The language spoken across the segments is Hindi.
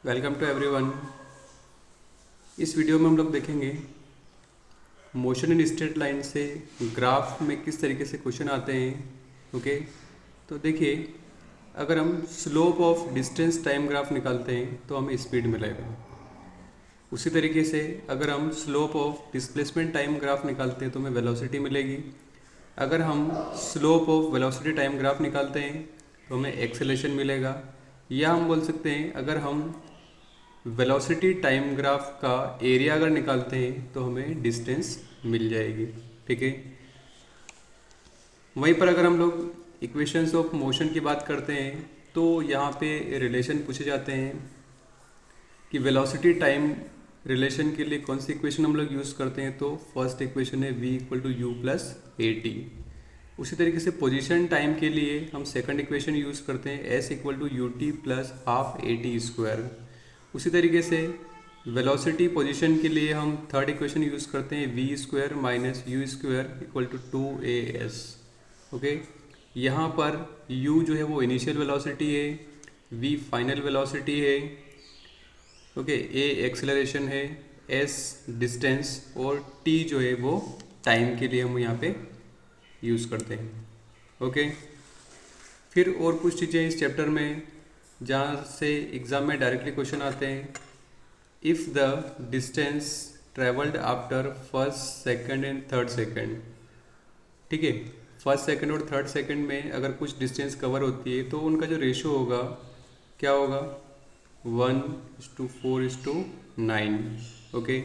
Welcome to everyone. इस वीडियो में हम लोग देखेंगे मोशन इन स्ट्रेट लाइन से ग्राफ में किस तरीके से क्वेश्चन आते हैं। ओके, तो देखिए, अगर हम slope of distance time graph निकालते हैं तो हमें स्पीड मिलेगा। उसी तरीके से अगर हम slope of displacement time graph निकालते हैं तो हमें वेलोसिटी मिलेगी। अगर हम slope of velocity time graph निकालते हैं तो हमें एक्सेलेरेशन मिलेगा। या हम बोल सकते हैं, अगर हम वेलोसिटी टाइम ग्राफ का एरिया अगर निकालते हैं तो हमें डिस्टेंस मिल जाएगी। ठीक है, वहीं पर अगर हम लोग इक्वेशंस ऑफ मोशन की बात करते हैं तो यहाँ पे रिलेशन पूछे जाते हैं कि वेलोसिटी टाइम रिलेशन के लिए कौन सी इक्वेशन हम लोग यूज़ करते हैं। तो फर्स्ट इक्वेशन है v=u+at। उसी तरीके से पोजीशन टाइम के लिए हम सेकंड इक्वेशन यूज़ करते हैं s=ut+12at²। उसी तरीके से वेलोसिटी पोजीशन के लिए हम थर्ड इक्वेशन यूज़ करते हैं v² - u²=2as। ओके, यहाँ पर u जो है वो इनिशियल वेलोसिटी है, v फाइनल वेलोसिटी है, ओके, a एक्सेलरेशन है, s डिस्टेंस और t जो है वो टाइम के लिए हम यहाँ पे यूज़ करते हैं। ओके, फिर और कुछ चीज़ें इस चैप्टर में जहाँ से एग्ज़ाम में डायरेक्टली क्वेश्चन आते हैं। If the distance travelled after first second and third second, ठीक है, फर्स्ट सेकंड और थर्ड सेकंड में अगर कुछ डिस्टेंस कवर होती है तो उनका जो रेशो होगा क्या होगा, 1:4:9। ओके,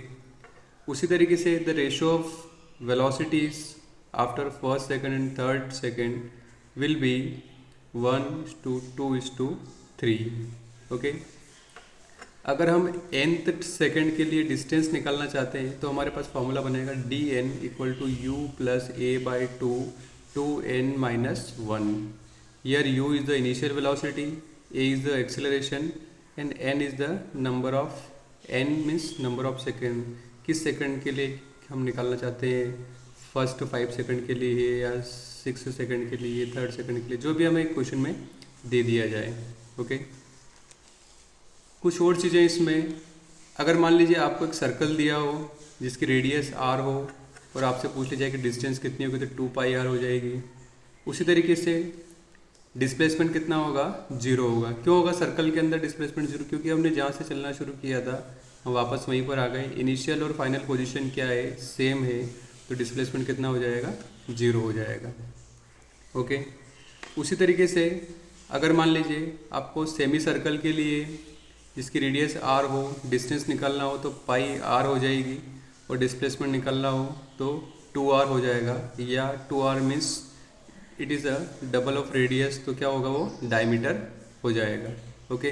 उसी तरीके से the ratio of velocities after first second and third second will be 1:2:3। Okay, अगर हम nth सेकंड के लिए डिस्टेंस निकालना चाहते हैं तो हमारे पास फॉर्मूला बनेगा dn=u+a/2 2n-1। Here u is the initial velocity, a is the acceleration and n is the number of second। किस सेकंड के लिए हम निकालना चाहते हैं, फर्स्ट 5 सेकंड के लिए या 6 सेकंड के लिए, थर्ड सेकंड के लिए, जो भी हमें क्वेश्चन में दे दिया जाए। ओके, कुछ और चीज़ें इसमें, अगर मान लीजिए आपको एक सर्कल दिया हो जिसकी रेडियस r हो और आपसे पूछ लिया जाए कि डिस्टेंस कितनी होगी तो 2πr हो जाएगी। उसी तरीके से डिस्प्लेसमेंट कितना होगा, 0 होगा। क्यों होगा सर्कल के अंदर डिस्प्लेसमेंट 0? क्योंकि हमने जहाँ से चलना शुरू किया था हम वापस वहीं पर आ गए। इनिशियल और फाइनल पोजीशन क्या है, सेम है, तो डिस्प्लेसमेंट कितना हो जाएगा, 0 हो जाएगा। ओके, उसी तरीके से अगर मान लीजिए आपको सेमी सर्कल के लिए जिसकी रेडियस r हो डिस्टेंस निकालना हो तो πr हो जाएगी और डिस्प्लेसमेंट निकालना हो तो 2r हो जाएगा। या 2r means it is a double of radius, तो क्या होगा वो डायमीटर हो जाएगा। ओके,